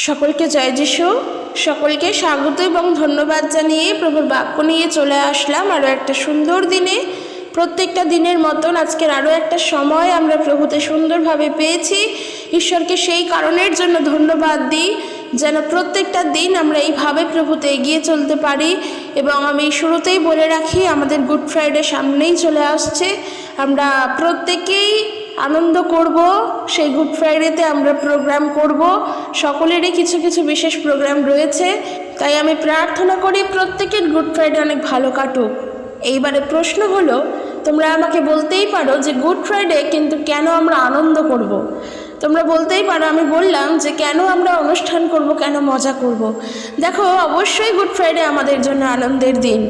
সকলকে জয় যিশু। সকলকে স্বাগত এবং ধন্যবাদ জানিয়ে প্রভুর বাক্য নিয়ে চলে আসলাম আরও একটা সুন্দর দিনে। প্রত্যেকটা দিনের মতন আজকের আরও একটা সময় আমরা প্রভুতে সুন্দরভাবে পেয়েছি। ঈশ্বরকে সেই কারণের জন্য ধন্যবাদ দিই যেন প্রত্যেকটা দিন আমরা এইভাবে প্রভুতে এগিয়ে চলতে পারি। এবং আমি শুরুতেই বলে রাখি, আমাদের গুড ফ্রাইডে সামনেই চলে আসছে। আমরা প্রত্যেকেই আনন্দ করব। সেই গুড ফ্রাইডেতে আমরা প্রোগ্রাম করব, সকলেরই কিছু কিছু বিশেষ প্রোগ্রাম রয়েছে। তাই আমি প্রার্থনা করি প্রত্যেকের গুড ফ্রাইডে অনেক ভালো কাটুক। এইবারে প্রশ্ন হলো, তোমরা আমাকে বলতেই পারো যে গুড ফ্রাইডে কিন্তু কেন আমরা আনন্দ করব। তোমরা বলতেই পারো, আমি বললাম যে কেন আমরা অনুষ্ঠান করব, কেন মজা করব। দেখো, অবশ্যই গুড ফ্রাইডে আমাদের জন্য আনন্দের দিন।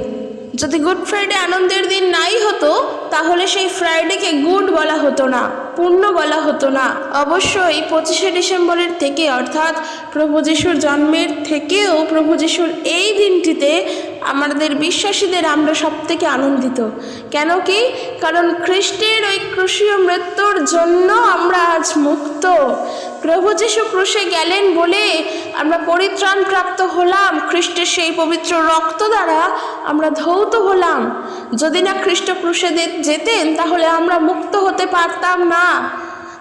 যদি গুড ফ্রাইডে আনন্দের দিন নাই হতো তাহলে সেই ফ্রাইডেকে গুড বলা হতো না, পূর্ণ বলা হতো না। অবশ্যই 25শে ডিসেম্বরের থেকে, অর্থাৎ প্রভু যিশুর জন্মের থেকেও প্রভু যিশুর এই দিনটিতে আমাদের বিশ্বাসীদের আমরা সব থেকে আনন্দিত। কেন কি? কারণ খ্রিস্টের ওই ক্রুশীয় মৃত্যুর জন্য আমরা আজ মুক্ত। প্রভু যিশু ক্রুশে গেলেন বলে আমরা পরিত্রাণ প্রাপ্ত হলাম। খ্রিস্টের সেই পবিত্র রক্ত দ্বারা আমরা ধৌত হলাম। যদি না খ্রিস্ট ক্রুশে যেতেন তাহলে আমরা মুক্ত হতে পারতাম না,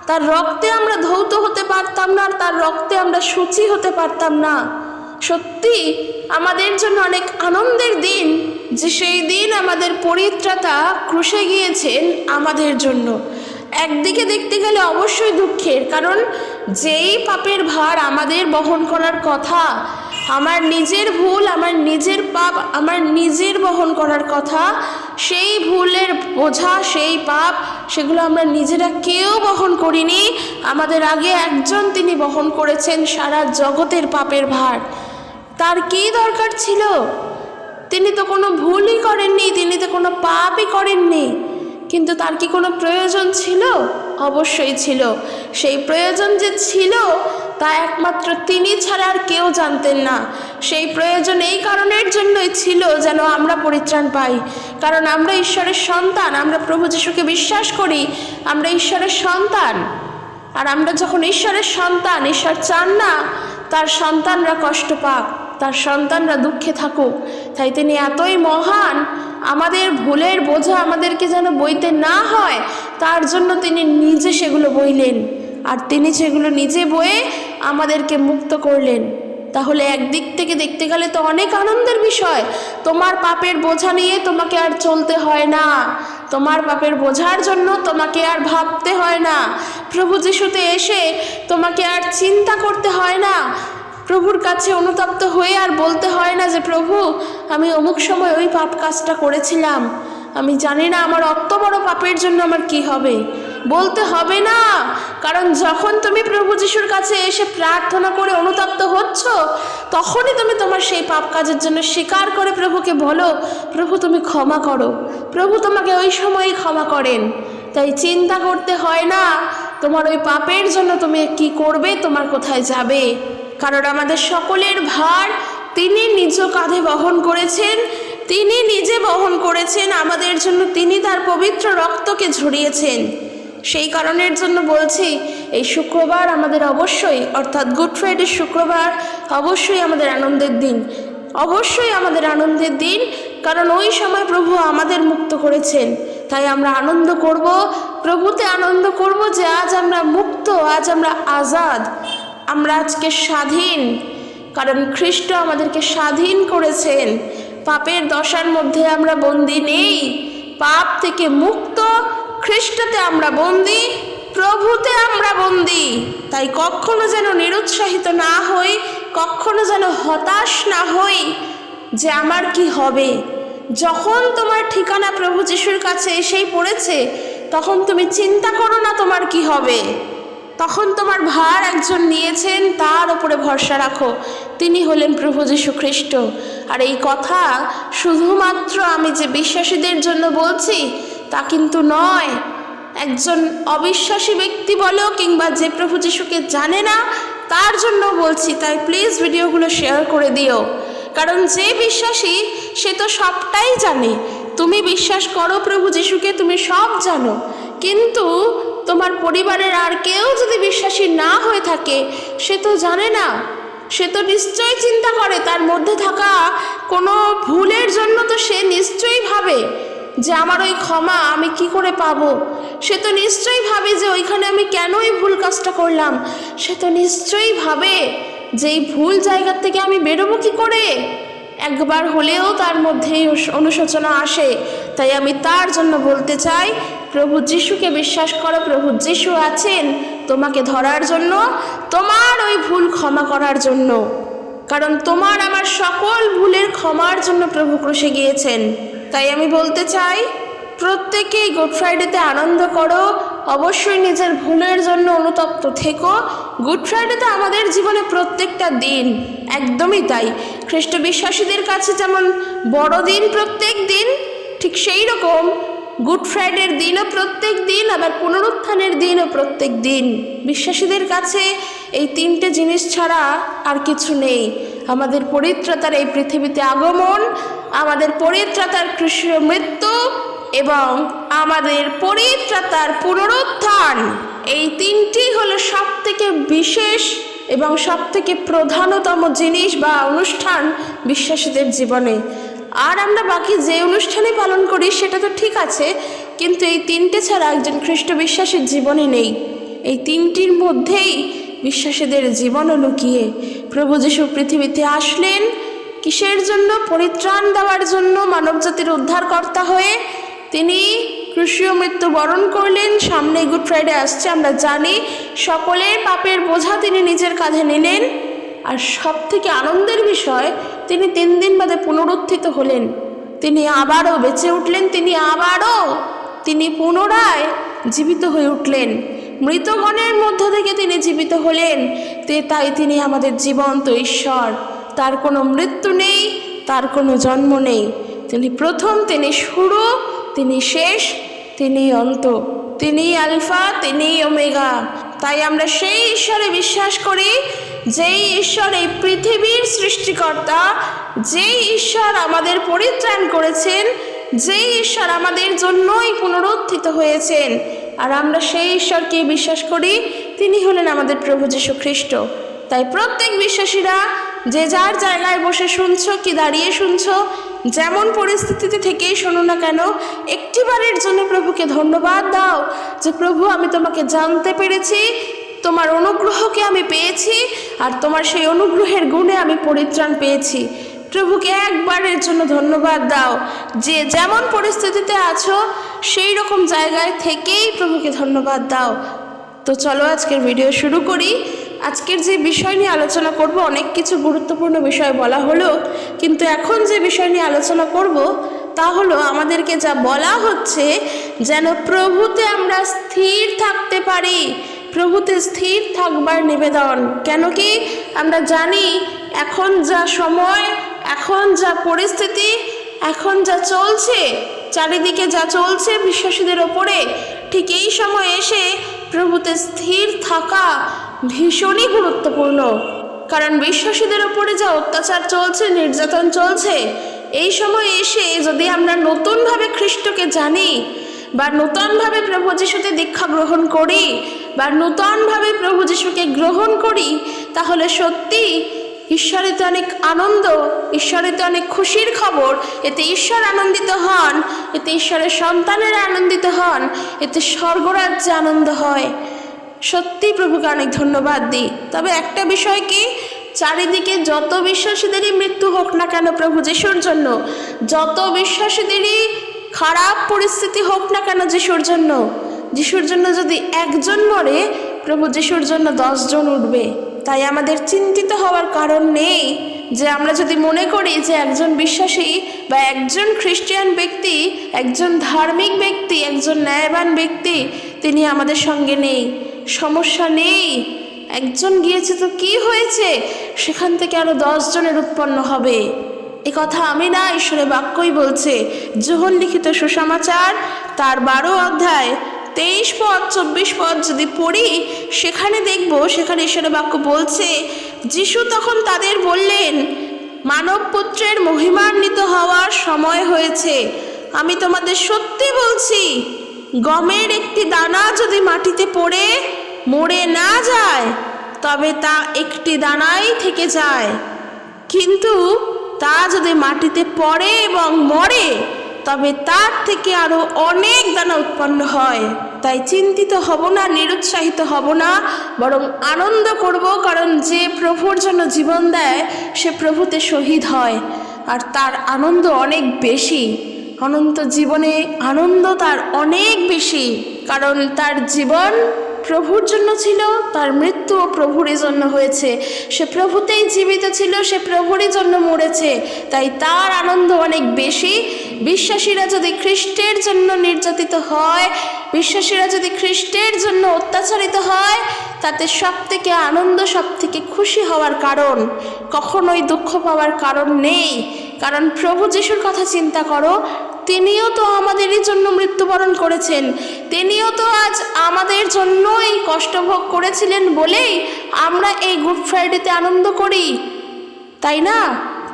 তার রক্তে আমরা ধৌত হতে পারতাম না, তার রক্তে আমরা শুচি হতে পারতাম না। সত্যি আমাদের জন্য অনেক আনন্দের দিন যে সেই দিন আমাদের পরিত্রাতা ক্রুশে গিয়েছেন আমাদের জন্য। একদিকে দেখতে গেলে অবশ্যই দুঃখের, কারণ যেই পাপের ভার আমাদের বহন করার কথা, আমার নিজের ভুল, আমার নিজের পাপ আমার নিজের বহন করার কথা, সেই ভুলের বোঝা, সেই পাপ, সেগুলো আমরা নিজেরা কেউ বহন করিনি। আমাদের আগে একজন তিনি বহন করেছেন সারা জগতের পাপের ভার। তার কী দরকার ছিল? তিনি তো কোনো ভুলই করেননি, তিনি তো কোনো পাপই করেননি, কিন্তু তার কি কোনো প্রয়োজন ছিল? অবশ্যই ছিল। সেই প্রয়োজন যে ছিল তা একমাত্র তিনি ছাড়া আর কেউ জানতেন না। সেই প্রয়োজন এই কারণের জন্যই ছিল যেন আমরা পরিত্রাণ পাই। কারণ আমরা ঈশ্বরের সন্তান, আমরা প্রভু যিশুকে বিশ্বাস করি, আমরা ঈশ্বরের সন্তান। আর আমরা যখন ঈশ্বরের সন্তান, ঈশ্বর চান না তার সন্তানরা কষ্ট পাক, তার সন্তানরা দুঃখে থাকুক। তাই তিনি এতই মহান, আমাদের ভুলের বোঝা আমাদেরকে যেন বইতে না হয় তার জন্য তিনি নিজে সেগুলো বইলেন, আর তিনি সেগুলো নিজে বয়ে আমাদেরকে মুক্ত করলেন। তাহলে একদিক থেকে দেখতে গেলে তো অনেক আনন্দের বিষয়। তোমার পাপের বোঝা নিয়ে তোমাকে আর চলতে হয় না, তোমার পাপের বোঝার জন্য তোমাকে আর ভাবতে হয় না। প্রভু যিশুতে এসে তোমাকে আর চিন্তা করতে হয় না, প্রভুর কাছে অনুতপ্ত হয়ে আর বলতে হয় না যে প্রভু আমি অমুক সময় ওই পাপ কাজটা করেছিলাম, আমি জানি না আমার অত বড় পাপের জন্য আমার কি হবে। বলতে হবে না, কারণ যখন তুমি প্রভু যিশুর কাছে এসে প্রার্থনা করে অনুতপ্ত হচ্ছ, তখনই তুমি তোমার সেই পাপ কাজের জন্য স্বীকার করে প্রভুকে বলো, প্রভু তুমি ক্ষমা করো। প্রভু তোমাকে ওই সময়ই ক্ষমা করেন। তাই চিন্তা করতে হয় না তোমার ওই পাপের জন্য তুমি কি করবে, তোমার কোথায় যাবে। কারণ আমাদের সকলের ভার তিনি নিজ কাঁধে বহন করেছেন, তিনি নিজে বহন করেছেন আমাদের জন্য, তিনি তার পবিত্র রক্তকে ঝরিয়েছেন। সেই কারণের জন্য বলছি, এই শুক্রবার আমাদের অবশ্যই, অর্থাৎ গুড ফ্রাইডে শুক্রবার অবশ্যই আমাদের আনন্দের দিন, অবশ্যই আমাদের আনন্দের দিন। কারণ ওই সময় প্রভু আমাদের মুক্ত করেছেন। তাই আমরা আনন্দ করব, প্রভুতে আনন্দ করব যে আজ আমরা মুক্ত, আজ আমরা আজাদ, আমরা আজকে স্বাধীন। কারণ খ্রিস্ট আমাদেরকে স্বাধীন করেছেন। পাপের দশার মধ্যে আমরা বন্দী নেই, পাপ থেকে মুক্ত। খ্রিস্টতে আমরা বন্দী, প্রভুতে আমরা বন্দী। তাই কখনো যেন নিরুৎসাহিত না হই, কখনো যেন হতাশ না হই যে আমার কি হবে। যখন তোমার ঠিকানা প্রভু যিশুর কাছে এসেই পড়েছে, তখন তুমি চিন্তা করো না তোমার কি হবে। তখন তোমার ভার একজন নিয়েছেন, তার উপরে ভরসা রাখো, তিনি হলেন প্রভু যীশু খ্রিস্ট। আর এই কথা শুধুমাত্র আমি যে বিশ্বাসীদের জন্য বলছি তা কিন্তু নয়, একজন অবিশ্বাসী ব্যক্তি বলো কিংবা যে প্রভু যিশুকে জানে না তার জন্য বলছি। তাই প্লিজ ভিডিওগুলো শেয়ার করে দিও, কারণ যে বিশ্বাসী সে তো সবটাই জানে। তুমি বিশ্বাস করো প্রভু যিশুকে, তুমি সব জানো, কিন্তু তোমার পরিবারের আর কেউ যদি বিশ্বাসী না হয়ে থাকে সে তো জানে না। সে তো নিশ্চয়ই চিন্তা করে তার মধ্যে থাকা কোনো ভুলের জন্য, তো সে নিশ্চয়ই ভাবে যে আমার ওই ক্ষমা আমি কি করে পাবো। সে তো নিশ্চয়ই ভাবে যে ওইখানে আমি কেন এই ভুল কাজটা করলাম। সে তো নিশ্চয়ই ভাবে যে এই ভুল জায়গার থেকে আমি বেরোবো কি করে। একবার হলেও তার মধ্যে অনুশোচনা আসে। তাই আমি তার জন্য বলতে চাই, প্রভু যিশুকে বিশ্বাস করো। প্রভু যিশু আছেন তোমাকে ধরার জন্য, তোমার ওই ভুল ক্ষমা করার জন্য। কারণ তোমার আমার সকল ভুলের ক্ষমার জন্য প্রভু ক্রুশে গিয়েছেন। তাই আমি বলতে চাই, প্রত্যেকেই গুড ফ্রাইডেতে আনন্দ করো, অবশ্যই নিজের ভুলের জন্য অনুতপ্ত থেকো। গুড ফ্রাইডেতে আমাদের জীবনে প্রত্যেকটা দিন একদমই তাই। খ্রিস্ট বিশ্বাসীদের কাছে যেমন বড়দিন প্রত্যেক দিন, ঠিক সেই রকম গুড ফ্রাইডের দিনও প্রত্যেক দিন, আবার পুনরুত্থানের দিনও প্রত্যেক দিন। বিশ্বাসীদের কাছে এই তিনটে জিনিস ছাড়া আর কিছু নেই। আমাদের পরিত্রাতার এই পৃথিবীতে আগমন, আমাদের পরিত্রাতার ক্রুশীয় মৃত্যু এবং আমাদের পরিত্রাতার পুনরুত্থান, এই তিনটি হলো সবথেকে বিশেষ এবং সবথেকে প্রধানতম জিনিস বা অনুষ্ঠান বিশ্বাসীদের জীবনে। আর আমরা বাকি যে অনুষ্ঠানে পালন করি সেটা তো ঠিক আছে, কিন্তু এই তিনটে ছাড়া একজন খ্রিস্ট বিশ্বাসীর জীবনে নেই। এই তিনটির মধ্যেই বিশ্বাসীদের জীবনও লুকিয়ে। প্রভু যিশু পৃথিবীতে আসলেন কিসের জন্য? পরিত্রাণ দেওয়ার জন্য, মানবজাতির উদ্ধারকর্তা হয়ে তিনি ক্রুশীয় মৃত্যু বরণ করলেন। সামনে গুড ফ্রাইডে আসছে, আমরা জানি। সকলের পাপের বোঝা তিনি নিজের কাঁধে নিলেন। আর সব থেকে আনন্দের বিষয়, তিনি 3 দিন বাদে পুনরুত্থিত হলেন। তিনি আবারও বেঁচে উঠলেন, তিনি পুনরায় জীবিত হয়ে উঠলেন। মৃতগণের মধ্য থেকে তিনি জীবিত হলেন। তাই তিনি আমাদের জীবন্ত ঈশ্বর। তার কোনো মৃত্যু নেই, তার কোনো জন্ম নেই। তিনি প্রথম, তিনি শুরু, তিনি শেষ, তিনি অন্ত, তিনি আলফা, তিনি ওমেগা। তাই আমরা সেই ঈশ্বরে বিশ্বাস করি, যেই ঈশ্বর এই পৃথিবীর সৃষ্টিকর্তা, যেই ঈশ্বর আমাদের পরিত্রাণ করেছেন, যেই ঈশ্বর আমাদের জন্যই পুনরুত্থিত হয়েছেন। আর আমরা সেই ঈশ্বরকে বিশ্বাস করি, তিনি হলেন আমাদের প্রভু যীশু খ্রিস্ট। তাই প্রত্যেক বিশ্বাসীরা যে যার জায়গায় বসে শুনছো কি দাঁড়িয়ে শুনছো, যেমন পরিস্থিতিতে থেকেই শোনো না কেন, একটিবারের জন্য প্রভুকে ধন্যবাদ দাও যে প্রভু, আমি তোমাকে জানতে পেরেছি, তোমার অনুগ্রহকে আমি পেয়েছি, আর তোমার সেই অনুগ্রহের গুণে আমি পরিত্রাণ পেয়েছি। প্রভুকে একবারের জন্য ধন্যবাদ দাও। যে যেমন পরিস্থিতিতে আছো সেই রকম জায়গায় থেকেই প্রভুকে ধন্যবাদ দাও। তো চলো আজকের ভিডিও শুরু করি। আজকের যে বিষয় নিয়ে আলোচনা করব, অনেক কিছু গুরুত্বপূর্ণ বিষয় বলা হলো, কিন্তু এখন যে বিষয় নিয়ে আলোচনা করব তা হলো, আমাদেরকে যা বলা হচ্ছে যেন প্রভুতে আমরা স্থির থাকতে পারি। প্রভুতে স্থির থাকবার নিবেদন। কেন কি আমরা জানি এখন যা সময়, এখন যা পরিস্থিতি, এখন যা চলছে, চারিদিকে যা চলছে বিশ্বাসীদের ওপরে, ঠিক এই সময় এসে প্রভুতে স্থির থাকা ভীষণই গুরুত্বপূর্ণ। কারণ বিশ্বাসীদের ওপরে যা অত্যাচার চলছে, নির্যাতন চলছে, এই সময় এসে যদি আমরা নতুনভাবে খ্রিস্টকে জানি, বা নূতনভাবে প্রভু যিশুতে দীক্ষা গ্রহণ করি, বা নূতনভাবে প্রভু যিশুকে গ্রহণ করি, তাহলে সত্যি ঈশ্বরেতে অনেক আনন্দ, ঈশ্বরেতে অনেক খুশির খবর। এতে ঈশ্বর আনন্দিত হন, এতে ঈশ্বরের সন্তানেরা আনন্দিত হন, এতে স্বর্গরাজ্যে আনন্দ হয়। সত্যি প্রভুকে অনেক ধন্যবাদ দিই। তবে একটা বিষয় কি, চারিদিকে যত বিশ্বাসীদেরই মৃত্যু হোক না কেন প্রভু যিশুর জন্য, যত বিশ্বাসীদেরই খারাপ পরিস্থিতি হোক না কেন যিশুর জন্য যদি একজন মরে, প্রভু যিশুর জন্য 10 জন উঠবে। তাই আমাদের চিন্তিত হওয়ার কারণ নেই যে আমরা যদি মনে করি যে একজন বিশ্বাসী বা একজন খ্রিস্টান ব্যক্তি, একজন ধার্মিক ব্যক্তি, একজন ন্যায়বান ব্যক্তি তিনি আমাদের সঙ্গে নেই। সমস্যা নেই, একজন গিয়েছে তো কি হয়েছে, সেখান থেকে আরো 10 জনের উৎপন্ন হবে। এ কথা আমি না, ঈশ্বরের বাক্যই বলছে। যোহন লিখিত সুসমাচার তার 12 অধ্যায় 23 পদ 24 পদ যদি পড়ি, সেখানে দেখব, সেখানে ঈশ্বরের বাক্য বলছে, যিশু তখন তাদের বললেন, মানব পুত্রের মহিমান্বিত হওয়ার সময় হয়েছে। আমি তোমাদের সত্যি বলছি, গমের একটি দানা যদি মাটিতে পড়ে মরে না যায়, তবে তা একটি দানাই থেকে যায়, কিন্তু তা যদি মাটিতে পড়ে এবং মরে তবে তার থেকে আরো অনেক দানা উৎপন্ন হয়। তাই চিন্তিত হব না, নিরুৎসাহিত হব না, বরং আনন্দ করব, কারণ যে প্রভুর জন্য জীবন দেয় সে প্রভুতে শহীদ হয়, আর তার আনন্দ অনেক বেশি। অনন্ত জীবনে আনন্দ তার অনেক বেশি, কারণ তার জীবন প্রভুর জন্য ছিল, তার মৃত্যুও প্রভুরই জন্য হয়েছে। সে প্রভুতেই জীবিত ছিল, সে প্রভুরই জন্য মরেছে, তাই তার আনন্দ অনেক বেশি। বিশ্বাসীরা যদি খ্রিস্টের জন্য নির্যাতিত হয়, বিশ্বাসীরা যদি খ্রিস্টের জন্য অত্যাচারিত হয়, তাতে সব থেকে আনন্দ, সব থেকে খুশি হওয়ার কারণ, কখনোই দুঃখ পাওয়ার কারণ নেই। কারণ প্রভু যিশুর কথা চিন্তা করো, তিনিও তো আমাদেরই জন্য মৃত্যুবরণ করেছেন, তিনিও তো আজ আমাদের জন্য এই কষ্ট ভোগ করেছিলেন বলেই আমরা এই গুড ফ্রাইডেতে আনন্দ করি, তাই না?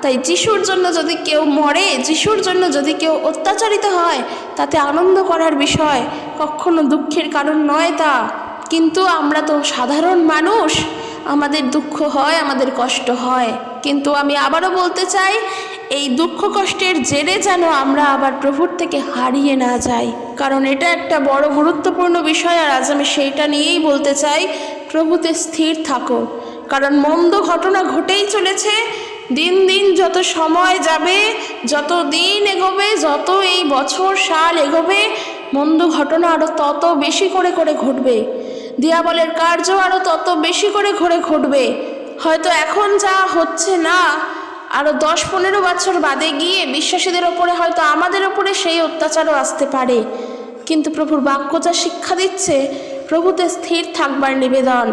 তাই যিশুর জন্য যদি কেউ মরে, যিশুর জন্য যদি কেউ অত্যাচারিত হয়, তাতে আনন্দ করার বিষয়, কখনো দুঃখের কারণ নয় তা। কিন্তু আমরা তো সাধারণ মানুষ, আমাদের দুঃখ হয়, আমাদের কষ্ট হয়, কিন্তু আমি আবারও বলতে চাই, এই দুঃখ কষ্টের জেরে যেন আমরা আবার প্রভুর থেকে হারিয়ে না যাই, কারণ এটা একটা বড় গুরুত্বপূর্ণ বিষয়। আর আজ আমি সেইটা নিয়েই বলতে চাই, প্রভুতে স্থির থাকো, কারণ মন্দ ঘটনা ঘটেই চলেছে। দিন দিন যত সময় যাবে, যত দিন এগোবে, যত এই বছর সাল এগোবে, মন্দ ঘটনা আরও তত বেশি করে ঘটবে, দিয়াবলের কার্য আরও তত বেশি করে ঘটবে। হয়তো এখন যা হচ্ছে না, আরও 10-15 বছর বাদে গিয়ে বিশ্বাসীদের ওপরে, হয়তো আমাদের ওপরে সেই অত্যাচারও আসতে পারে। কিন্তু প্রভুর বাক্য যা শিক্ষা দিচ্ছে, প্রভুতে স্থির থাকবার নিবেদন।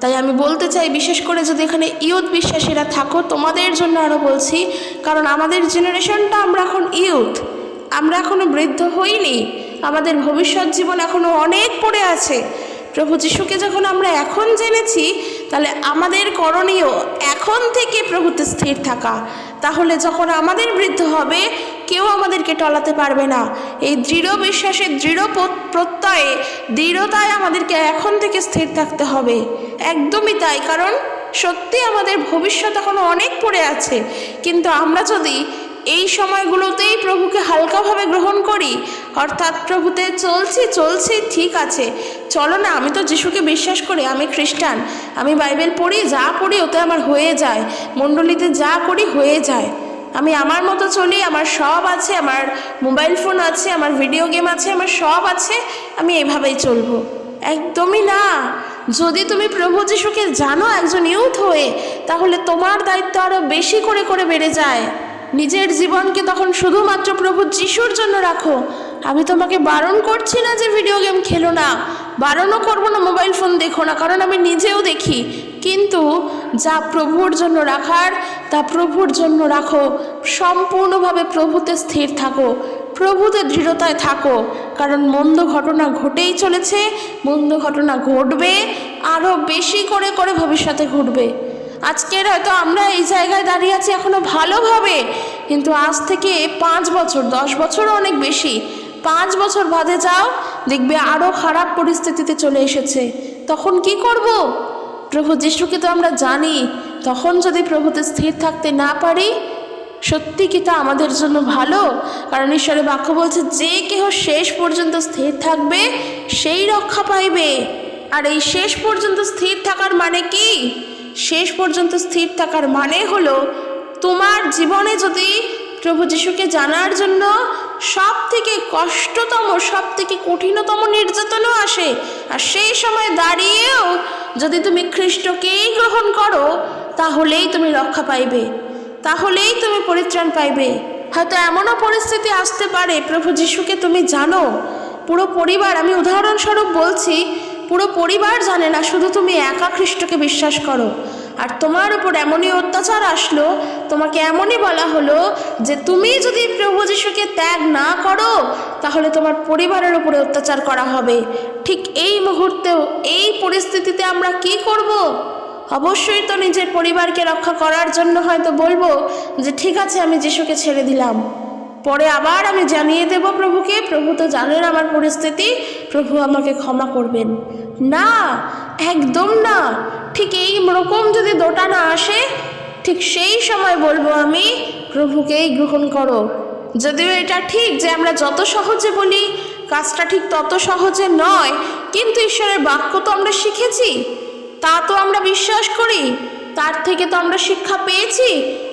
তাই আমি বলতে চাই, বিশেষ করে যদি এখানে ইয়ুথ বিশ্বাসীরা থাকো, তোমাদের জন্য আরও বলছি, কারণ আমাদের জেনারেশনটা, আমরা এখন ইয়ুথ, আমরা এখনও বৃদ্ধ হইনি, আমাদের ভবিষ্যৎ জীবন এখনও অনেক পড়ে আছে। প্রভু যিশুকে যখন আমরা এখন জেনেছি, তাহলে আমাদের করণীয় এখন থেকে প্রভুতে স্থির থাকা। তাহলে যখন আমাদের বৃদ্ধ হবে, কেউ আমাদেরকে টলাতে পারবে না। এই দৃঢ় বিশ্বাসের দৃঢ় প্রত্যয়ে, দৃঢ়তায় আমাদেরকে এখন থেকে স্থির থাকতে হবে। একদমই তাই, কারণ সত্যি আমাদের ভবিষ্যৎ এখনো অনেক পড়ে আছে। কিন্তু আমরা যদি এই সময়গুলোতেই প্রভুকে হালকাভাবে গ্রহণ করি, অর্থাৎ প্রভুতে চলছি ঠিক আছে, চলো না, আমি তো যিশুকে বিশ্বাস করি, আমি খ্রিস্টান, আমি বাইবেল পড়ি, যা পড়ি ওতে আমার হয়ে যায়, মণ্ডলীতে যা করি হয়ে যায়, আমি আমার মতো চলি, আমার সব আছে, আমার মোবাইল ফোন আছে, আমার ভিডিও গেম আছে, আমার সব আছে, আমি এভাবেই চলবো। একদমই না। যদি তুমি প্রভু যিশুকে জানো একজন ইয়ুথ হয়ে, তাহলে তোমার দায়িত্ব আরও বেশি করে বেড়ে যায়। নিজের জীবনকে তখন শুধুমাত্র প্রভু যিশুর জন্য রাখো। আমি তোমাকে বারণ করছি না যে ভিডিও গেম খেলো না, বারণও করবো না মোবাইল ফোন দেখো না, কারণ আমি নিজেও দেখি, কিন্তু যা প্রভুর জন্য রাখার তা প্রভুর জন্য রাখো। সম্পূর্ণভাবে প্রভুতে স্থির থাকো, প্রভুতে দৃঢ়তায় থাকো, কারণ মন্দ ঘটনা ঘটেই চলেছে, মন্দ ঘটনা ঘটবে, আরও বেশি করে ভবিষ্যতে ঘটবে। আজকের হয়তো আমরা এই জায়গায় দাঁড়িয়ে আছি এখনো ভালোভাবে, কিন্তু আজ থেকে 5 বছর, 10 বছরও অনেক বেশি, 5 বছর বাদে যাও, দেখবে আরও খারাপ পরিস্থিতিতে চলে এসেছে। তখন কি করব? প্রভু যিশুকে তো আমরা জানি, তখন যদি প্রভুতে স্থির থাকতে না পারি, সত্যি কি তা আমাদের জন্য ভালো? কারণ ঈশ্বরের বাক্য বলছে, যে কেহ শেষ পর্যন্ত স্থির থাকবে সেই রক্ষা পাইবে। আর এই শেষ পর্যন্ত স্থির থাকার মানে কি? শেষ পর্যন্ত স্থির থাকার মানে হলো, তোমার জীবনে যদি প্রভু যিশুকে জানার জন্য সব থেকে কষ্টতম, সব থেকে কঠিনতম নির্যাতনও আসে, আর সেই সময় দাঁড়িয়েও যদি তুমি খ্রিস্টকেই গ্রহণ করো, তাহলেই তুমি রক্ষা পাইবে, তাহলেই তুমি পরিত্রাণ পাইবে। হয়তো এমনও পরিস্থিতি আসতে পারে, প্রভু যিশুকে তুমি জানো, পুরো পরিবার, আমি উদাহরণস্বরূপ বলছি, পুরো পরিবার জানে না, শুধু তুমি একা খ্রিস্টকে বিশ্বাস করো, আর তোমার উপর এমনই অত্যাচার আসলো, তোমাকে এমনই বলা হলো যে তুমি যদি প্রভু যিশুকে ত্যাগ না করো, তাহলে তোমার পরিবারের উপরে অত্যাচার করা হবে। ঠিক এই মুহূর্তেও, এই পরিস্থিতিতে আমরা কি করব? অবশ্যই তো নিজের পরিবারকে রক্ষা করার জন্য হয়তো বলবো যে ঠিক আছে, আমি যিশুকে ছেড়ে দিলাম, পরে আবার আমি জানিয়ে দেব প্রভুকে, প্রভু তো জানেন আমার পরিস্থিতি, প্রভু আমাকে ক্ষমা করবেন। না, একদম না। ঠিক ঠিক এই রকম যদি দোটানা আসে, ঠিক সেই সময় বলবো আমি, প্রভুকেই গ্রহণ করো। যদিও এটা ঠিক যে আমরা যত সহজে বলি কাজটা ঠিক তত সহজে নয়, কিন্তু ঈশ্বরের বাক্য তো আমরা শিখেছি, তা তো আমরা বিশ্বাস করি, তার থেকে তো আমরা শিক্ষা পেয়েছি।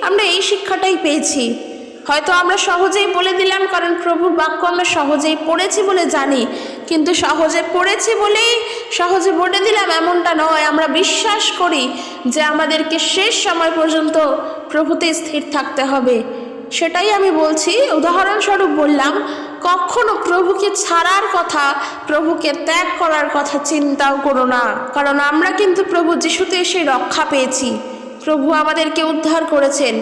আমরা এই শিক্ষাটাই পেয়েছি। হয়তো আমরা সহজেই বলে দিলাম, কারণ প্রভুর বাক্য আমরা সহজেই পড়েছি বলে জানি, কিন্তু সহজে পড়েছি বলেই সহজে বলে দিলাম এমনটা নয়। আমরা বিশ্বাস করি যে আমাদেরকে শেষ সময় পর্যন্ত প্রভুতে স্থির থাকতে হবে। সেটাই আমি বলছি। উদাহরণস্বরূপ বললাম, কখনো প্রভুকে ছাড়ার কথা, প্রভুকে ত্যাগ করার কথা চিন্তাও করো না, কারণ আমরা কিন্তু প্রভু যিশুতে এসে রক্ষা পেয়েছি। প্রভু আমাদেরকে উদ্ধার করেছেন।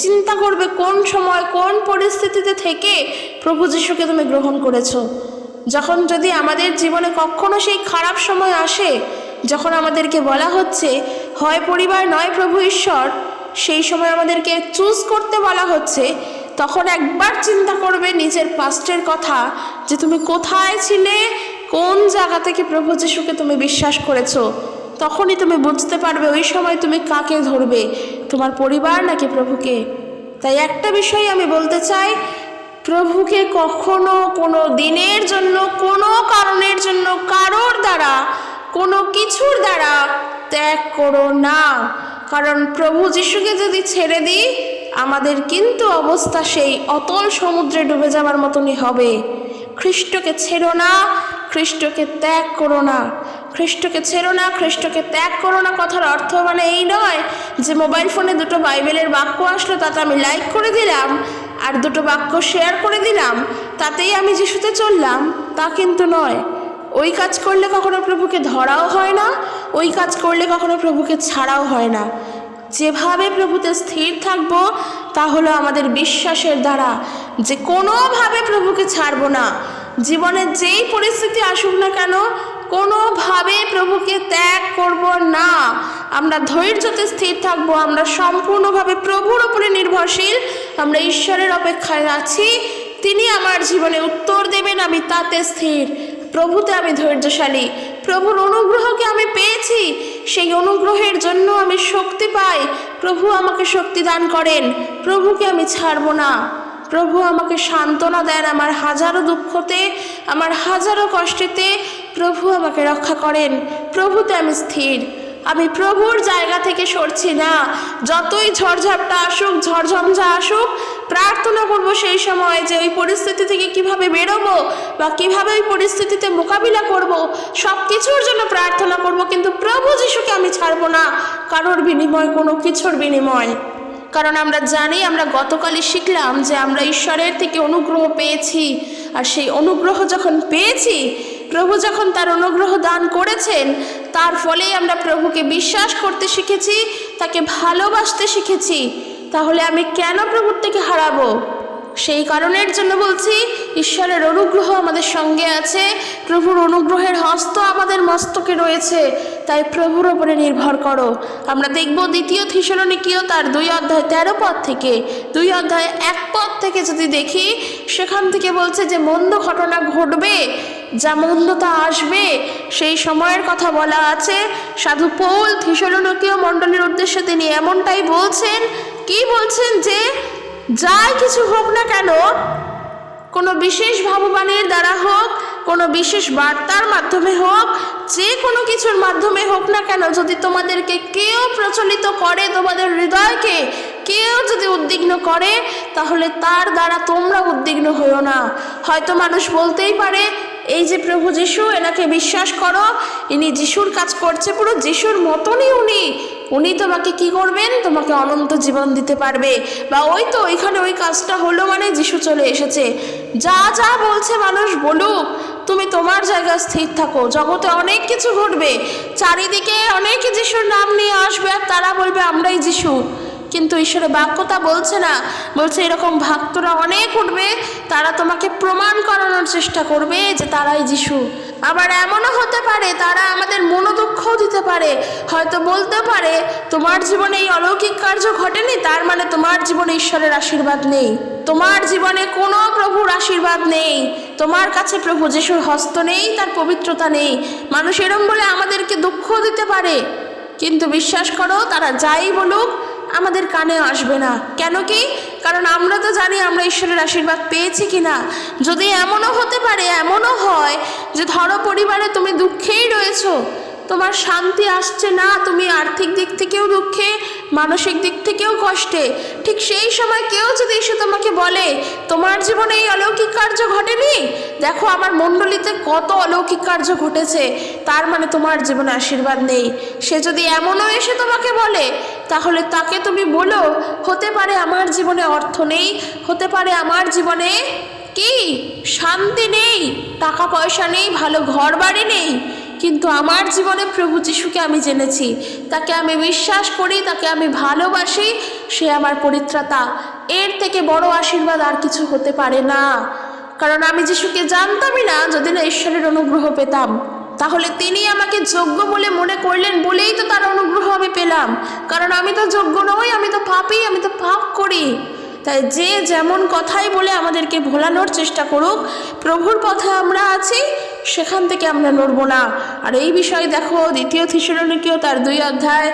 চিন্তা করবে কোন সময় কোন পরিস্থিতিতে থেকে প্রভু যিশুকে তুমি গ্রহণ করেছো। যখন যদি আমাদের জীবনে কখনো সেই খারাপ সময় আসে, যখন আমাদেরকে বলা হচ্ছে হয় পরিবার নয় প্রভু ঈশ্বর, সেই সময় আমাদেরকে চুজ করতে বলা হচ্ছে, তখন একবার চিন্তা করবে নিজের পাস্টের কথা, যে তুমি কোথায় ছিলে, কোন জায়গা থেকে প্রভু যিশুকে তুমি বিশ্বাস করেছো। তখনই তুমি বুঝতে পারবে ওই সময় তুমি কাকে ধরবে, তোমার পরিবার নাকি প্রভুকে। তাই একটা বিষয় আমি বলতে চাই, প্রভুকে কখনো কোনো দিনের জন্য, কোনো কারণের জন্য, কারোর দ্বারা, কোনো কিছুর দ্বারা ত্যাগ করো না। কারণ প্রভু যিশুকে যদি ছেড়ে দিই, আমাদের কিন্তু অবস্থা সেই অতল সমুদ্রে ডুবে যাওয়ার মতনই হবে। খ্রিস্টকে ছেড়ো না, খ্রিস্টকে ত্যাগ করো না। খ্রিস্টকে ছেড়ো না, খ্রিস্টকে ত্যাগ করো না কথার অর্থ মানে এই নয় যে মোবাইল ফোনে দুটো বাইবেলের বাক্য আসলো, তাতে আমি লাইক করে দিলাম আর দুটো বাক্য শেয়ার করে দিলাম, তাতেই আমি যিশুতে চললাম, তা কিন্তু নয়। ওই কাজ করলে কখনো প্রভুকে ধরাও হয় না, ওই কাজ করলে কখনো প্রভুকে ছাড়াও হয় না। যেভাবে প্রভুতে স্থির থাকবো তা হলো আমাদের বিশ্বাসের দ্বারা, যে কোনোভাবে প্রভুকে ছাড়বো না। জীবনে যেই পরিস্থিতি আসুক না কেন, কোনোভাবে প্রভুকে ত্যাগ করব না। আমরা ধৈর্যতে স্থির থাকবো, আমরা সম্পূর্ণভাবে প্রভুর উপরে নির্ভরশীল, আমরা ঈশ্বরের অপেক্ষায় আছি, তিনি আমার জীবনে উত্তর দেবেন, আমি তাতে স্থির। প্রভুতে আমি ধৈর্যশালী, প্রভুর অনুগ্রহকে আমি পেয়েছি, সেই অনুগ্রহের জন্য আমি শক্তি পাই। প্রভু আমাকে শক্তি দান করেন, প্রভুকে আমি ছাড়বো না। প্রভু আমাকে সান্ত্বনা দেন আমার হাজারো দুঃখতে, আমার হাজারো কষ্টেতে। প্রভু আমাকে রক্ষা করেন, প্রভুতে আমি স্থির। আমি প্রভুর জায়গা থেকে সরছি না। যতই ঝড়ঝাপটা আসুক, ঝড়ঝঞ্ঝা আসুক, প্রার্থনা করব সেই সময় যে ওই পরিস্থিতি থেকে কিভাবে বেরোবো বা কিভাবে ওই পরিস্থিতিতে মোকাবিলা করব, সব কিছুর জন্য প্রার্থনা করব, কিন্তু প্রভু যিশুকে আমি ছাড়বো না কারোর বিনিময়, কোনো কিছুর বিনিময়। কারণ আমরা জানি, আমরা গতকালই শিখলাম যে আমরা ঈশ্বরের থেকে অনুগ্রহ পেয়েছি, আর সেই অনুগ্রহ যখন পেয়েছি, প্রভু যখন তার অনুগ্রহ দান করেছেন, তার ফলেই আমরা প্রভুকে বিশ্বাস করতে শিখেছি, তাকে ভালোবাসতে শিখেছি। তাহলে আমি কেন প্রভুর থেকে হারাবো? সেই কারণের জন্য বলছি, ঈশ্বরের অনুগ্রহ আমাদের সঙ্গে আছে, প্রভুর অনুগ্রহের হস্ত আমাদের মস্তকে রয়েছে, তাই প্রভুর ওপরে নির্ভর করো। আমরা দেখব 2 থিসলনিকীয় তার 2 অধ্যায় 13 পদ থেকে, 2 অধ্যায় 1 পদ থেকে যদি দেখি, সেখান থেকে বলছে যে মন্দ ঘটনা ঘটবে, যা মন্দতা আসবে, সেই সময়ের কথা বলা আছে। সাধু পৌল থিসলনিকীয় মণ্ডলীর উদ্দেশ্যে তিনি এমনটাই বলছেন। কি বলছেন? যে যাই কিছু হোক না কেন, কোনো বিশেষ ভাববাণীর দ্বারা হোক, কোনো বিশেষ বার্তার মাধ্যমে হোক, যে কোনো কিছুর মাধ্যমে হোক না কেন, যদি তোমাদেরকে কেউ প্রচলিত করে, তোমাদের হৃদয়কে কেউ যদি উদ্বিগ্ন করে, তাহলে তার দ্বারা তোমরা উদ্বিগ্ন হইও না। হয়তো মানুষ বলতেই পারে, এই যে প্রভু যিশু, এনাকে বিশ্বাস করো, ইনি যিশুর কাজ করছে, পুরো যিশুর মতনই উনি তোমাকে কি করবেন? তোমাকে অনন্ত জীবন দিতে পারবে। বা ওই তো ওইখানে ওই কাজটা হলো মানে যিশু চলে এসেছে। যা যা বলছে মানুষ বলুক, তুমি তোমার জায়গায় স্থির থাকো। জগতে অনেক কিছু ঘটবে, চারিদিকে অনেকে যিশুর নাম নিয়ে আসবে, আর তারা বলবে আমরাই যিশু। কিন্তু ঈশ্বরের বাক্যতা বলছে না, বলছে এরকম ভক্তরা অনেক উঠবে, তারা তোমাকে প্রমাণ করানোর চেষ্টা করবে যে তারাই যিশু। আবার এমনও হতে পারে তারা আমাদের মনোদুঃখও দিতে পারে, হয়তো বলতে পারে তোমার জীবনে এই অলৌকিক কার্য ঘটেনি, তার মানে তোমার জীবনে ঈশ্বরের আশীর্বাদ নেই, তোমার জীবনে কোনো প্রভুর আশীর্বাদ নেই, তোমার কাছে প্রভু যিশুর হস্ত নেই, তার পবিত্রতা নেই। মানুষ এরম বলে আমাদেরকে দুঃখ দিতে পারে, কিন্তু বিশ্বাস করো, তারা যাই বলুক আমাদের কানে আসবে না। কেন কি? কারণ আমরা তো জানি আমরা ঈশ্বরের আশীর্বাদ পেয়েছি কিনা। যদি এমনও হতে পারে, এমনও হয় যে ধরো পরিবারে তুমি দুঃখেই রয়েছো, তোমার শান্তি আসছে না, তুমি আর্থিক দিক থেকেও দুঃখে, মানসিক দিক থেকেও কষ্টে, ঠিক সেই সময় কেউ যদি এসে তোমাকে বলে তোমার জীবনে এই অলৌকিক কার্য ঘটেনি, দেখো আমার মণ্ডলীতে কত অলৌকিক কার্য ঘটেছে, তার মানে তোমার জীবনে আশীর্বাদ নেই। সে যদি এমনও এসে তোমাকে বলে, তাহলে তাকে তুমি বলো, হতে পারে আমার জীবনে অর্থ নেই, হতে পারে আমার জীবনে কি শান্তি নেই, টাকা পয়সা নেই, ভালো ঘর বাড়ি নেই, কিন্তু আমার জীবনে প্রভু যিশুকে আমি জেনেছি, তাকে আমি বিশ্বাস করি, তাকে আমি ভালোবাসি, সে আমার পরিত্রাতা। এর থেকে বড় আশীর্বাদ আর কিছু হতে পারে না। কারণ আমি যিশুকে জানতামই না যদি না ঈশ্বরের অনুগ্রহ পেতাম। তাহলে তিনি আমাকে যোগ্য বলে মনে করলেন বলেই তো তার অনুগ্রহ আমি পেলাম। কারণ আমি তো যোগ্য নই, আমি তো পাপী, আমি তো পাপ করি। তাই যে যেমন কথাই বলে আমাদেরকে ভোলানোর চেষ্টা করুক, প্রভুর পথে আমরা আছি, সেখান থেকে আমরা নড়ব না। আর এই বিষয়ে দেখো 2 থিসসলুনিকীয় তার 2 অধ্যায়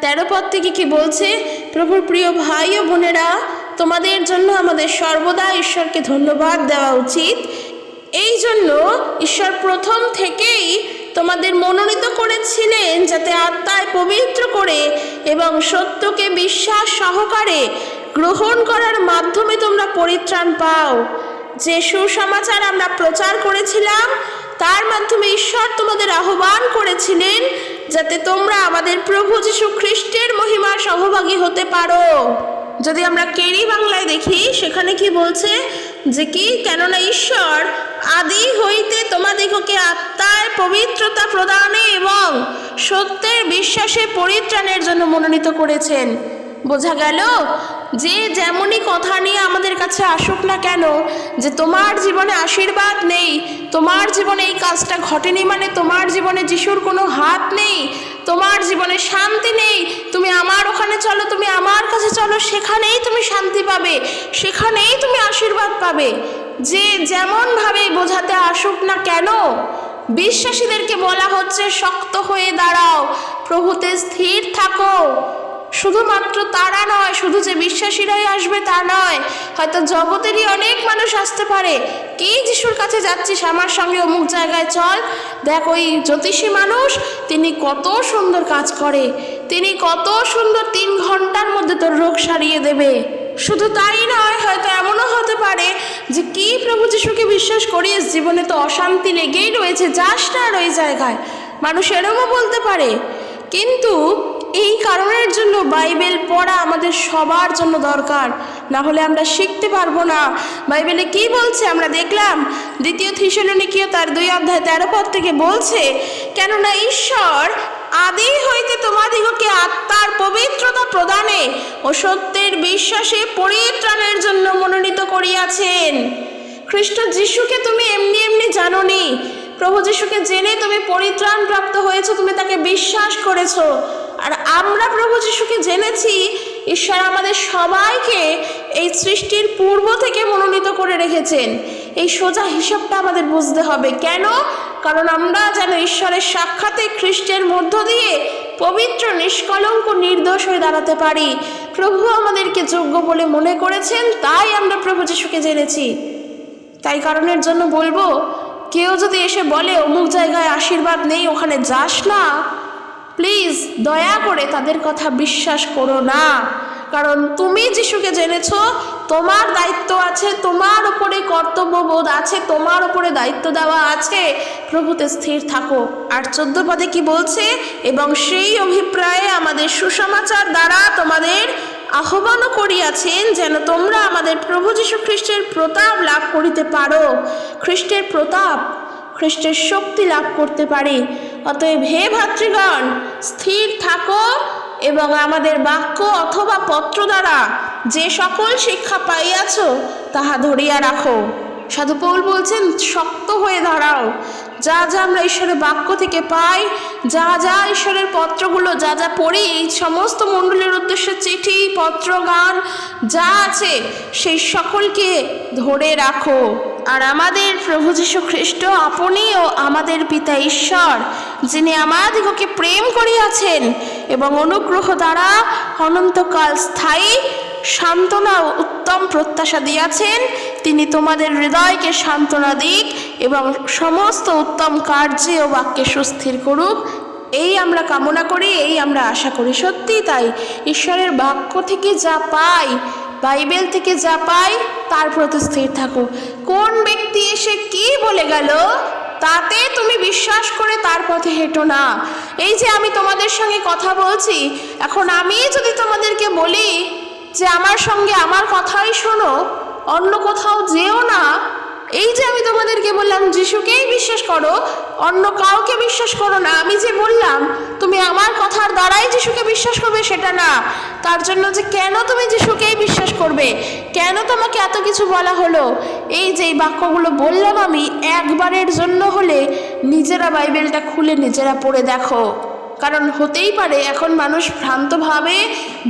13 পদ থেকে কি বলছে, প্রভুর প্রিয় ভাই ও বোনেরা, তোমাদের জন্য আমাদের সর্বদা ঈশ্বরকে ধন্যবাদ দেওয়া উচিত। এই জন্য ঈশ্বর প্রথম থেকেই তোমাদের মনোনীত করেছিলেন যাতে আত্মায় পবিত্র করে এবং সত্যকে বিশ্বাস সহকারে গ্রহণ করার মাধ্যমে তোমরা পরিত্রাণ পাও। যে সুসমাচার আমরা প্রচার করেছিলাম তার মাধ্যমে ঈশ্বর তোমাদের আহ্বান করেছিলেন যাতে তোমরা আমাদের প্রভু যীশু খ্রিস্টের মহিমার সহভাগী হতে পারো। যদি আমরা কেরি বাংলায় দেখি, সেখানে কি বলছে যে কি, কেননা ঈশ্বর আদি হইতে তোমাদিগকে আত্মায় পবিত্রতা প্রদানে এবং সত্যের বিশ্বাসে পরিত্রাণের জন্য মনোনীত করেছেন। বোঝা গেল যে যেমনই কথা নিয়ে আমাদের কাছে আসুক না কেন, যে তোমার জীবনে আশীর্বাদ নেই, তোমার জীবনে এই কাজটা ঘটেনি মানে তোমার জীবনে যিশুর কোনো হাত নেই, তোমার জীবনে শান্তি নেই, তুমি আমার ওখানে চলো, তুমি আমার কাছে চলো, সেখানেই তুমি শান্তি পাবে, সেখানেই তুমি আশীর্বাদ পাবে। যে যেমনভাবে বোঝাতে আসুক না কেন, বিশ্বাসীদেরকে বলা হচ্ছে শক্ত হয়ে দাঁড়াও, প্রভুতে স্থির থাকো। শুধুমাত্র তারা নয়, শুধু যে বিশ্বাসীরাই আসবে তা নয়, হয়তো জগতেরই অনেক মানুষ আসতে পারে। কি যিশুর কাছে যাচ্ছিস, আমার সঙ্গে অমুক জায়গায় চল, দেখ ওই জ্যোতিষী মানুষ, তিনি কত সুন্দর কাজ করে, তিনি কত সুন্দর 3 ঘন্টার মধ্যে তোর রোগ সারিয়ে দেবে। শুধু তাই নয়, হয়তো এমনও হতে পারে যে কি প্রভু যিশুকে বিশ্বাস করিস, জীবনে তো অশান্তি লেগেই রয়েছে, যাস না আর ওই জায়গায়, মানুষ এরমও বলতে পারে। কিন্তু এই কারণের জন্য বাইবেল পড়া আমাদের সবার জন্য দরকার, না হলে আমরা শিখতে পারবো না। বাইবেলে কি বলছে আমরা দেখলাম, 2 থিসসলুনিকীয় তার 2 অধ্যায় 13 পদ থেকে বলছে, কেননা ঈশ্বর আদি হইতে তোমাদিগকে আত্মার পবিত্রতা প্রদানে ও সত্যের বিশ্বাসে পরিত্রাণের জন্য মনোনীত করিয়াছেন। খ্রিস্ট যিশুকে তুমি এমনি এমনি জানোনি, প্রভু যিশুকে জেনে তুমি পরিত্রাণ প্রাপ্ত হয়েছো, তুমি তাকে বিশ্বাস করেছো। আর আমরা প্রভু যিশুকে জেনেছি, ঈশ্বর আমাদের সবাইকে এই সৃষ্টির পূর্ব থেকে মনোনীত করে রেখেছেন। এই সোজা হিসাবটা আমাদের বুঝতে হবে। কেন? কারণ আমরা যেন ঈশ্বরের সাক্ষাতে খ্রিস্টের মধ্য দিয়ে পবিত্র, নিষ্কলঙ্ক, নির্দোষ হয়ে দাঁড়াতে পারি। প্রভু আমাদেরকে যোগ্য বলে মনে করেছেন, তাই আমরা প্রভু যিশুকে জেনেছি। তাই কারণের জন্য বলবো, কেউ যদি এসে বলে অমুক জায়গায় আশীর্বাদ নেই, ওখানে যাস না, প্লিজ দয়া করে তাদের কথা বিশ্বাস করো না। কারণ তুমি যিশুকে জেনেছো, তোমার দায়িত্ব আছে, তোমার উপরে কর্তব্যবোধ আছে, তোমার উপরে দায়িত্ব দেওয়া আছে, প্রভুতে স্থির থাকো। আর 14 পদে কি বলছে, এবং সেই অভিপ্রায়ে আমাদের সুসমাচার দ্বারা তোমাদের আহ্বানও করিয়াছেন যেন তোমরা আমাদের প্রভু যীশু খ্রিস্টের প্রতাপ লাভ করিতে পারো। খ্রিস্টের প্রতাপ, খ্রিস্টের শক্তি লাভ করতে পারি। অতএব হে ভাতৃগণ, স্থির থাকো এবং আমাদের বাক্য অথবা পত্র দ্বারা যে সকল শিক্ষা পাইয়াছ তাহা ধরিয়া রাখো। সাধু পৌল বলছেন, শক্ত হয়ে দাঁড়াও। যা যা আমরা ঈশ্বরের বাক্য থেকে পাই, যা যা ঈশ্বরের পত্রগুলো যা যা পড়ি, এই সমস্ত মণ্ডলীর উদ্দেশ্যে চিঠি, পত্র, গান যা আছে, সেই সকলকে ধরে রাখো। আর আমাদের প্রভু যীশু খ্রিস্ট আপনি ও আমাদের পিতা ঈশ্বর, যিনি আমাদিগকে প্রেম করিয়াছেন, এবং অনুগ্রহ দ্বারা অনন্তকাল স্থায়ী সান্ত্বনা ও উত্তম প্রত্যাশা দিয়াছেন। তিনি তোমাদের হৃদয়কে সান্ত্বনা দিক এবং সমস্ত উত্তম কার্যে ও বাক্যে সুস্থির করুক, এই আমরা কামনা করি, এই আমরা আশা করি। সত্যি তাই, ঈশ্বরের বাক্য থেকে যা পাই, বাইবেল থেকে যা পাই, তার প্রতি স্থির থাকো। কোন ব্যক্তি এসে কি বলে গেল তাতে তুমি বিশ্বাস করে তার পথে হেঁটো না। এই যে আমি তোমাদের সঙ্গে কথা বলছি, এখন আমি যদি তোমাদেরকে বলি যে আমার সঙ্গে আমার কথাই শোনো, অন্য কোথাও যেও না, এই যে আমি তোমাদেরকে বললাম যিশুকেই বিশ্বাস করো, অন্য কাউকে বিশ্বাস করো না, আমি যে বললাম তুমি আমার কথার দ্বারাই যিশুকে বিশ্বাস করবে সেটা না। তার জন্য যে কেন তুমি যিশুকেই বিশ্বাস করবে, কেন তোমাকে এত কিছু বলা হলো, এই যে বাক্যগুলো বললাম আমি, একবারের জন্য হলে নিজেরা বাইবেলটা খুলে নিজেরা পড়ে দেখো। কারণ হতেই পারে এখন মানুষ ভ্রান্তভাবে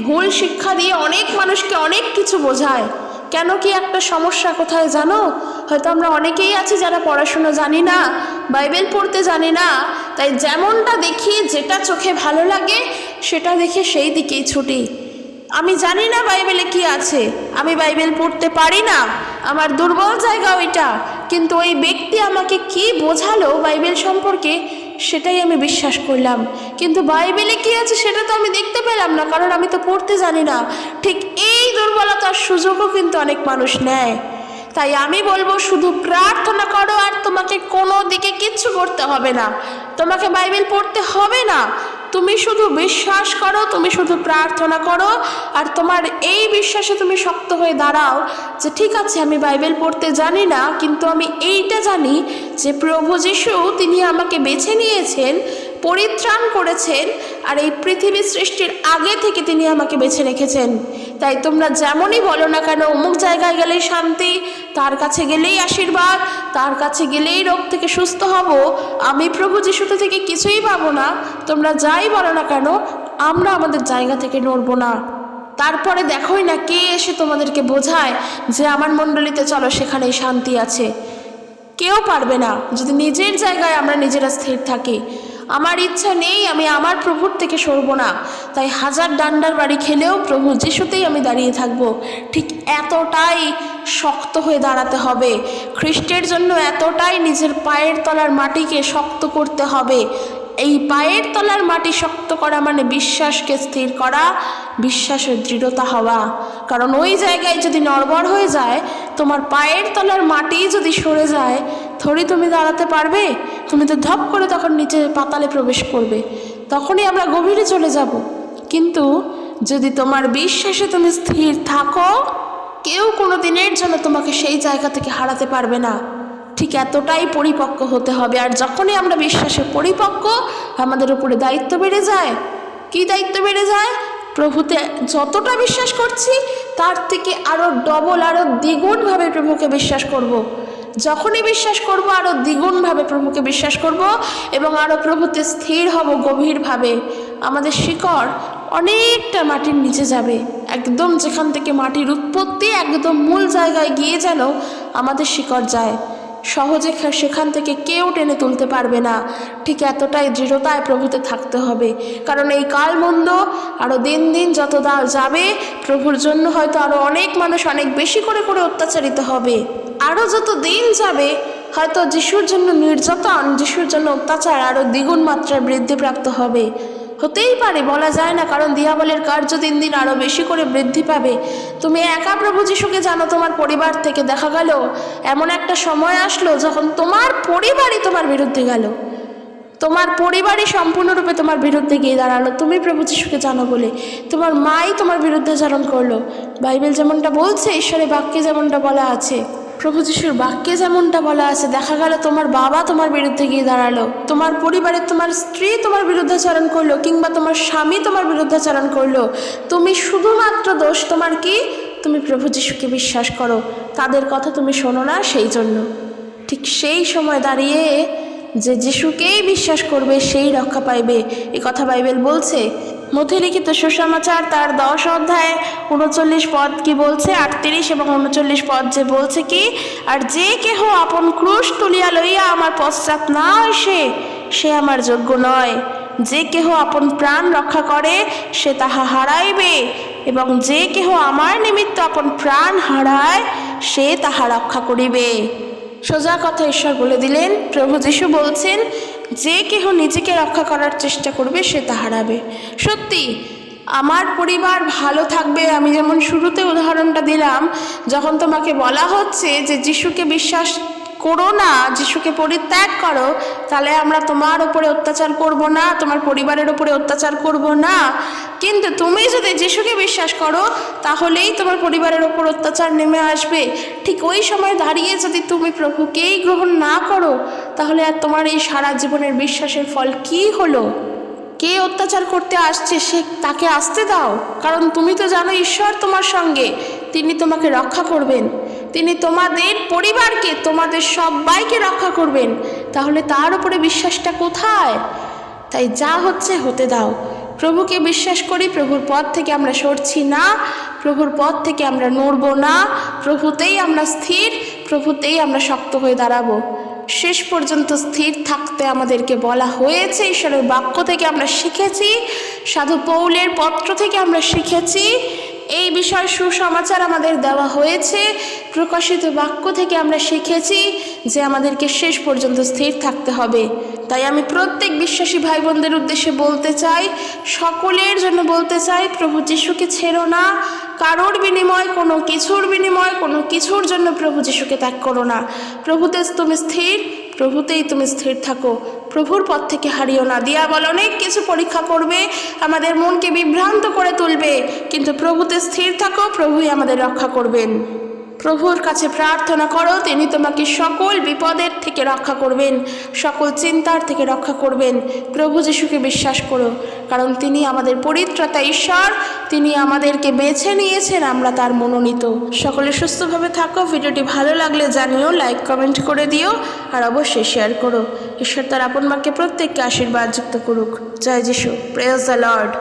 ভুল শিক্ষা দিয়ে অনেক মানুষকে অনেক কিছু বোঝায়। কেন কি একটা সমস্যা কোথায় জানো? হয়তো আমরা অনেকেই আছি যারা পড়াশুনো জানি না, বাইবেল পড়তে জানি না, তাই যেমনটা দেখি, যেটা চোখে ভালো লাগে সেটা দেখে সেই দিকেই ছুটি। আমি জানি না বাইবেলে কি আছে, আমি বাইবেল পড়তে পারি না, আমার দুর্বল জায়গা ওইটা, কিন্তু ওই ব্যক্তি আমাকে কি বোঝালো বাইবেল সম্পর্কে সেটাই আমি বিশ্বাস করলাম। কিন্তু বাইবেলে কি আছে সেটা তো আমি দেখতে পেলাম না, কারণ আমি তো পড়তে জানি না। ঠিক এই দুর্বলতার সুযোগও কিন্তু অনেক মানুষ নেয়। তাই আমি বলবো শুধু প্রার্থনা করো, আর তোমাকে কোনো দিকে কিচ্ছু করতে হবে না, তোমাকে বাইবেল পড়তে হবে না, তুমি শুধু বিশ্বাস করো, তুমি শুধু প্রার্থনা করো, আর তোমার এই বিশ্বাসে তুমি শক্ত হয়ে দাঁড়াও যে ঠিক আছে আমি বাইবেল পড়তে জানি না, কিন্তু আমি এইটা জানি যে প্রভু যিশু তিনি আমাকে বেছে নিয়েছেন, পরিত্রাণ করেছেন, আর এই পৃথিবী সৃষ্টির আগে থেকে তিনি আমাকে বেছে রেখেছেন। তাই তোমরা যেমনই বলো না কেন, অমুক জায়গায় গেলেই শান্তি, তার কাছে গেলেই আশীর্বাদ, তার কাছে গেলেই রোগ থেকে সুস্থ হব, আমি প্রভু যিশু থেকে কিছুই পাবো না, তোমরা যাই বলো না কেন, আমরা আমাদের জায়গা থেকে নড়বো না। তারপরে দেখোই না কে এসে তোমাদেরকে বোঝায় যে আমার মণ্ডলীতে চলো সেখানেই শান্তি আছে। কেউ পারবে না যদি নিজের জায়গায় আমরা নিজেরা স্থির থাকি। আমার ইচ্ছা নেই আমি আমার প্রভুর থেকে সরব না, তাই হাজার ডান্ডার বাড়ি খেলেও প্রভু যিশুতেই আমি দাঁড়িয়ে থাকব। ঠিক এতটাই শক্ত হয়ে দাঁড়াতে হবে, খ্রিস্টের জন্য এতটাই নিজের পায়ের তলার মাটিকে শক্ত করতে হবে। এই পায়ের তলার মাটি শক্ত করা মানে বিশ্বাসকে স্থির করা, বিশ্বাসের দৃঢ়তা হওয়া। কারণ ওই জায়গায় যদি নড়বড় হয়ে যায়, তোমার পায়ের তলার মাটি যদি সরে যায়, থরি তুমি দাঁড়াতে পারবে? তুমি তো ধপ করে তখন নিচে পাতালে প্রবেশ করবে, তখনই আমরা গভীরে চলে যাব। কিন্তু যদি তোমার বিশ্বাসে তুমি স্থির থাকো, কেউ কোনো দিনের জন্য তোমাকে সেই জায়গা থেকে হারাতে পারবে না। ঠিক এতটাই পরিপক্ক হতে হবে। আর যখনই আমরা বিশ্বাসে পরিপক্ক, আমাদের উপরে দায়িত্ব বেড়ে যায়। কি দায়িত্ব বেড়ে যায়? প্রভুতে যতটা বিশ্বাস করছি তার থেকে আরও ডবল, আরও দ্বিগুণভাবে প্রভুকে বিশ্বাস করব। যখনই বিশ্বাস করব আরও দ্বিগুণভাবে প্রভুকে বিশ্বাস করব এবং আরও প্রভুতে স্থির হব গভীরভাবে। আমাদের শিকড় অনেকটা মাটির নিচে যাবে, একদম যেখান থেকে মাটির উৎপত্তি, একদম মূল জায়গায় গিয়ে যেন আমাদের শিকড় যায়। সহজে সেখান থেকে কেউ টেনে তুলতে পারবে না। ঠিক এতটাই দৃঢ়তায় প্রভুতে থাকতে হবে। কারণ এই কালমন্দ আরও দিন দিন যত যাবে, প্রভুর জন্য হয়তো আরও অনেক মানুষ অনেক বেশি করে অত্যাচারিত হবে। আরও যত দিন যাবে হয়তো যিশুর জন্য নির্যাতন, যিশুর জন্য অত্যাচার আরও দ্বিগুণ মাত্রায় বৃদ্ধিপ্রাপ্ত হবে। হতেই পারে, বলা যায় না, কারণ দিয়াবলের কার্য দিন দিন আরও বেশি করে বৃদ্ধি পাবে। তুমি একা প্রভু যিশুকে জানো, তোমার পরিবার থেকে দেখা গেল এমন একটা সময় আসলো যখন তোমার পরিবারই তোমার বিরুদ্ধে গেল, তোমার পরিবারই সম্পূর্ণরূপে তোমার বিরুদ্ধে গিয়ে দাঁড়ালো। তুমি প্রভু যিশুকে জানো বলে তোমার মাই তোমার বিরুদ্ধাচরণ করলো। বাইবেল যেমনটা বলছে, ঈশ্বরের বাক্যে যেমনটা বলা আছে, প্রভু যিশুর বাক্যে যেমনটা বলা আছে, দেখা গেল তোমার বাবা তোমার বিরুদ্ধে গিয়ে দাঁড়ালো, তোমার পরিবারের তোমার স্ত্রী তোমার বিরুদ্ধাচরণ করলো, কিংবা তোমার স্বামী তোমার বিরুদ্ধাচরণ করলো। তুমি শুধুমাত্র দোষ তোমার কি? তুমি প্রভু যিশুকে বিশ্বাস করো, তাদের কথা তুমি শোনো না। সেই জন্য ঠিক সেই সময় দাঁড়িয়ে যে যিশুকেই বিশ্বাস করবে সেই রক্ষা পাইবে, এ কথা বাইবেল বলছে। মথি লিখিত সুসমাচার তার 10 অধ্যায়ে 39 পদ কি বলছে, 38 এবং 39 পদ যে বলছে কি, আর যে কেহ আপন ক্রুশ তুলিয়া লইয়া আমার পশ্চাৎ না আসে, সে আমার যোগ্য নয়। যে কেহ আপন প্রাণ রক্ষা করে সে তাহা হারাইবে, এবং যে কেহ আমার নিমিত্ত আপন প্রাণ হারায় সে তাহা রক্ষা করিবে। সোজা কথা ঈশ্বর বলে দিলেন। প্রভু যীশু বলছেন, যে কেহ নিজেকে রক্ষা করার চেষ্টা করবে সে তা হারাবে। সত্যি আমার পরিবার ভালো থাকবে। আমি যেমন শুরুতে উদাহরণটা দিলাম, যখন তোমাকে বলা হচ্ছে যে যিশুকে বিশ্বাস করো না, যিশুকে পরিত্যাগ করো, তাহলে আমরা তোমার উপরে অত্যাচার করব না, তোমার পরিবারের উপরে অত্যাচার করব না। কিন্তু তুমি যদি যিশুকে বিশ্বাস করো তাহলেই তোমার পরিবারের উপর অত্যাচার নেমে আসবে। ঠিক ওই সময় দাঁড়িয়ে যদি তুমি প্রভুকেই গ্রহণ না করো, তাহলে আর তোমার এই সারা জীবনের বিশ্বাসের ফল কি হলো? কে অত্যাচার করতে আসছে সে তাকে আসতে দাও, কারণ তুমি তো জানো ঈশ্বর তোমার সঙ্গে, তিনি তোমাকে রক্ষা করবেন, তিনি তোমাদের পরিবারকে, তোমাদের সবাইকে রক্ষা করবেন। তাহলে তার উপরে বিশ্বাসটা কোথায়? তাই যা হচ্ছে হতে দাও। প্রভুকে বিশ্বাস করি, প্রভুর পথ থেকে আমরা সরছি না, প্রভুর পথ থেকে আমরা নড়ব না, প্রভুতেই আমরা স্থির, প্রভুতেই আমরা শক্ত হয়ে দাঁড়াবো। শেষ পর্যন্ত স্থির থাকতে আমাদেরকে বলা হয়েছে। ঈশ্বরের বাক্য থেকে আমরা শিখেছি, সাধু পৌলের পত্র থেকে আমরা শিখেছি, এই বিষয় সুসমাচার আমাদের দেওয়া হয়েছে। প্রকাশিত বাক্য থেকে আমরা শিখেছি যে আমাদেরকে শেষ পর্যন্ত স্থির থাকতে হবে। তাই আমি প্রত্যেক বিশ্বাসী ভাই বোনদের উদ্দেশ্যে বলতে চাই, সকলের জন্য বলতে চাই, প্রভু যিশুকে ছেড়ো না। কারোর বিনিময়, কোনো কিছুর বিনিময়, কোনো কিছুর জন্য প্রভু যিশুকে ত্যাগ করো না। প্রভুতে তুমি স্থির, প্রভুতেই তুমি স্থির থাকো, প্রভুর পথ থেকে হারিও না। দিয়াবল অনেক কিছু পরীক্ষা করবে, আমাদের মনকে বিভ্রান্ত করে তুলবে, কিন্তু প্রভুতে স্থির থাকো, প্রভুই আমাদের রক্ষা করবেন। প্রভুর কাছে প্রার্থনা করো, তিনি তোমাকে সকল বিপদের থেকে রক্ষা করবেন, সকল চিন্তার থেকে রক্ষা করবেন। প্রভু যিশুকে বিশ্বাস করো, কারণ তিনি আমাদের পরিত্রাতা ঈশ্বর, তিনি আমাদেরকে বেছে নিয়েছেন, আমরা তার মনোনীত। সকলে সুস্থভাবে থাকো। ভিডিওটি ভালো লাগলে জানিও, লাইক কমেন্ট করে দিও, আর অবশ্যই শেয়ার করো। ঈশ্বর তার আপন বাক্যে প্রত্যেককে আশীর্বাদ যুক্ত করুক। জয় যিশু। Praise the Lord.